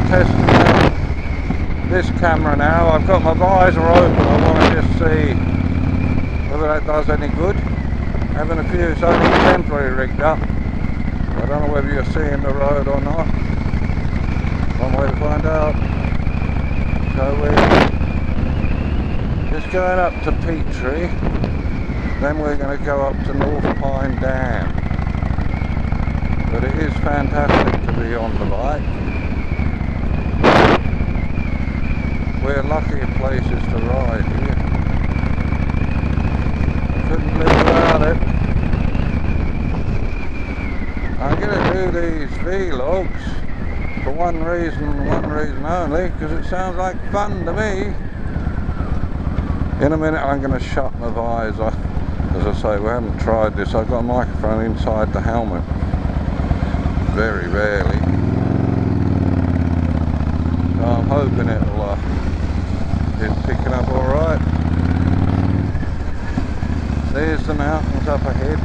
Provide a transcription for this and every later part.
testing out this camera now. I've got my visor open. I want to just see whether that does any good. Having a few, it's only temporary rigged up. I don't know whether you're seeing the road or not. One way to find out. So we're just going up to Peachtree, then we're going to go up to North Pine Dam. But it is fantastic to be on the bike. We're lucky in places to ride here. I couldn't live without it. I'm going to do these vlogs for one reason only, because it sounds like fun to me. In a minute I'm going to shut my visor. As I say, we haven't tried this. I've got a microphone inside the helmet. Very rarely. So I'm hoping it's picking up alright. There's the mountains up ahead.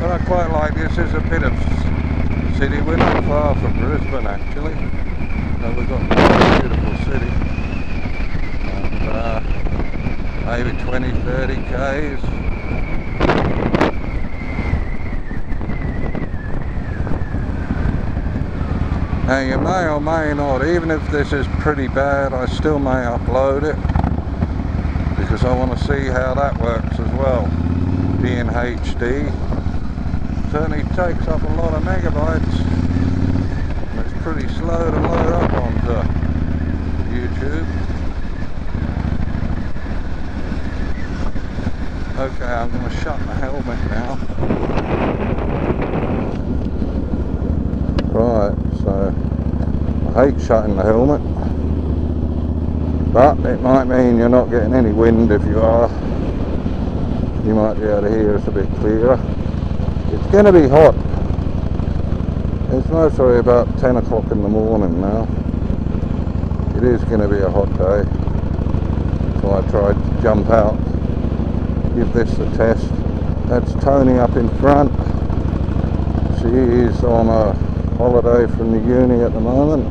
But I quite like this. There's a bit of city. We're not far from Brisbane actually. So we've got quite a beautiful city. And maybe 20-30 k's. Now you may or may not, even if this is pretty bad, I still may upload it, because I want to see how that works as well, being HD. Certainly takes up a lot of megabytes, and it's pretty slow to load up onto YouTube. Okay, I'm going to shut the helmet now. Right, so I hate shutting the helmet, but it might mean you're not getting any wind. If you are, you might be able to hear us a bit clearer. It's going to be hot. It's mostly about 10 o'clock in the morning now. It is going to be a hot day, so I tried to jump out, give this a test. That's Tony up in front. She is on a holiday from the uni at the moment,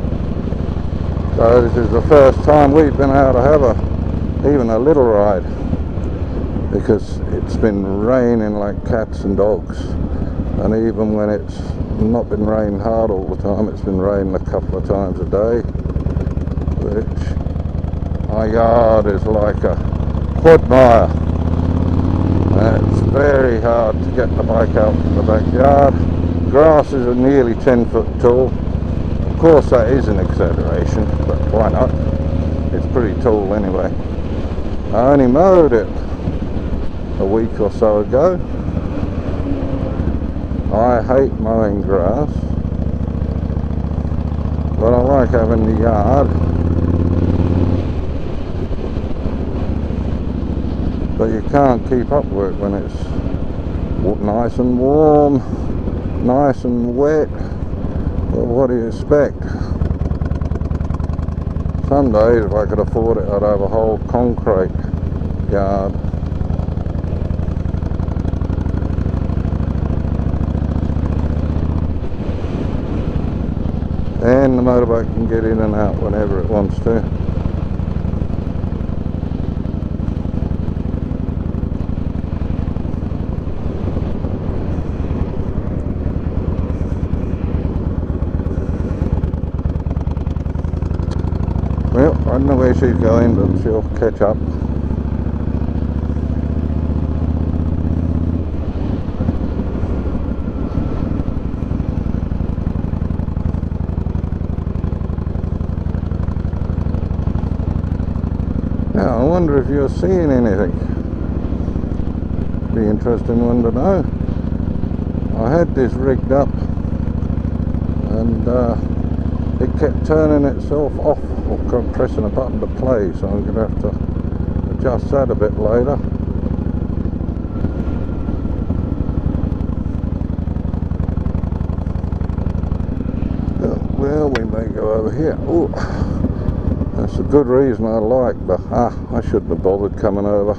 so this is the first time we've been able to have even a little ride, because it's been raining like cats and dogs, and even when it's not been raining hard all the time, it's been raining a couple of times a day, which our yard is like a quagmire. It's very hard to get the bike out from the backyard. Grasses are nearly 10 foot tall. Of course that is an exaggeration, but why not? It's pretty tall anyway. I only mowed it a week or so ago. I hate mowing grass, but I like having the yard. But you can't keep up with it when it's nice and warm, nice and wet. Well, what do you expect? Some days, if I could afford it, I'd have a whole concrete yard. And the motorbike can get in and out whenever it wants to. Well, I don't know where she's going, but she'll catch up. Now, I wonder if you're seeing anything. Be an interesting one to know. I had this rigged up, and it kept turning itself off, or pressing a button to play, so I'm going to have to adjust that a bit later. Well, we may go over here. Ooh, that's a good reason I like, but I shouldn't have bothered coming over.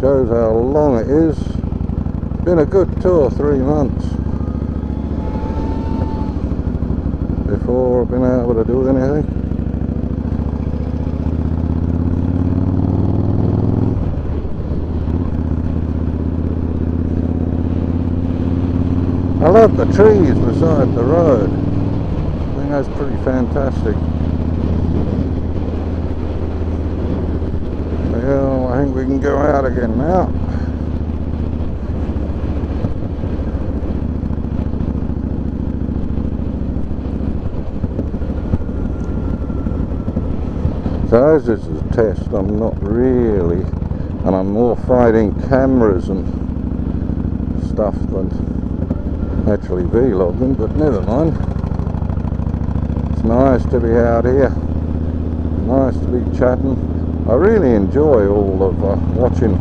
Shows how long it is been a good 2 or 3 months before I've been able to do anything. I love the trees beside the road. I think that's pretty fantastic. Well, I think we can go out again now. So as this is a test, I'm not really, and I'm more fighting cameras and stuff than actually vlogging, but never mind. It's nice to be out here, nice to be chatting. I really enjoy all of watching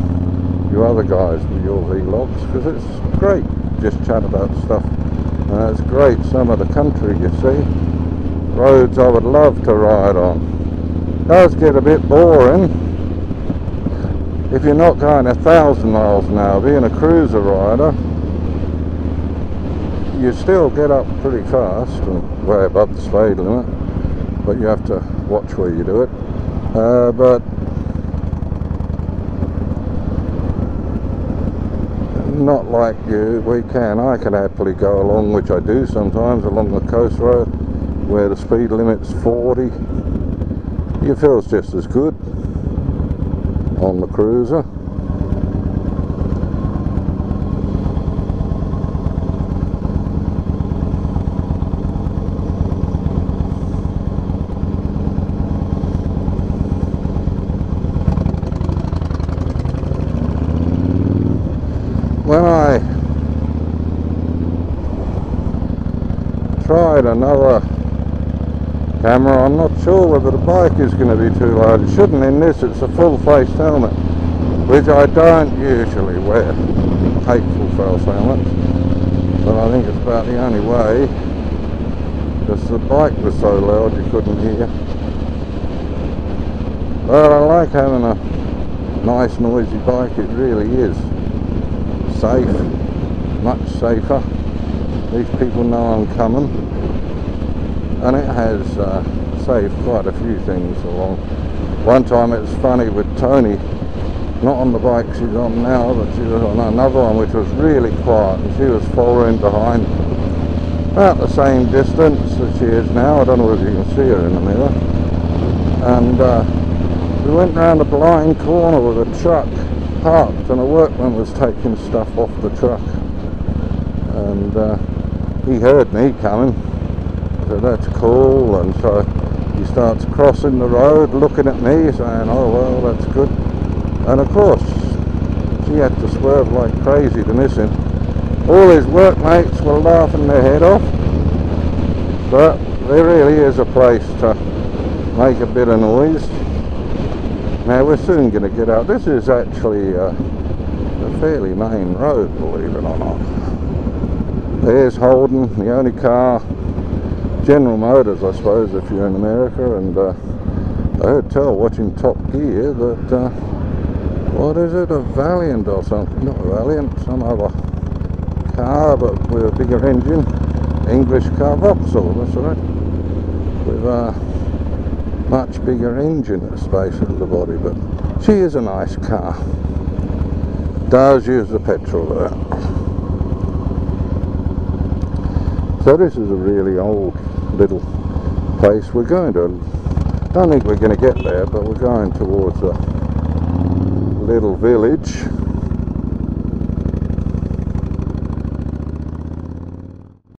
you other guys with your vlogs, because it's great just chat about stuff. It's great, some of the country you see, roads I would love to ride on. Does get a bit boring if you're not going 1,000 miles an hour. Being a cruiser rider, you still get up pretty fast and way above the speed limit, but you have to watch where you do it. But not like I can happily go along, which I do sometimes, along the coast road where the speed limit's 40. It feels just as good on the cruiser. When I tried another camera, I'm not sure whether the bike is going to be too large. It shouldn't. In this it's a full face helmet, which I don't usually wear. Hate full face helmets, but I think it's about the only way, because the bike was so loud you couldn't hear. But I like having a nice noisy bike, it really is. Safe, much safer. These people know I'm coming. And it has saved quite a few things along. One time it was funny with Tony, not on the bike she's on now, but she was on another one which was really quiet, and she was following behind about the same distance as she is now. I don't know if you can see her in the mirror. And we went round a blind corner with a truck parked, and a workman was taking stuff off the truck, and he heard me coming. So that's cool, and so he starts crossing the road looking at me saying, oh well, that's good. And of course she had to swerve like crazy to miss him. All his workmates were laughing their head off, but there really is a place to make a bit of noise. Now we're soon going to get out. This is actually a fairly main road, believe it or not. There's Holden, the only car, General Motors I suppose if you're in America, and I heard tell watching Top Gear that, what is it, a Valiant or something, not a Valiant, some other car but with a bigger engine, English car, Vauxhall, that's right, with a much bigger engine at the space of the body, but she is a nice car, does use the petrol though. So this is a really old little place. We're going to, don't think we're going to get there, but we're going towards a little village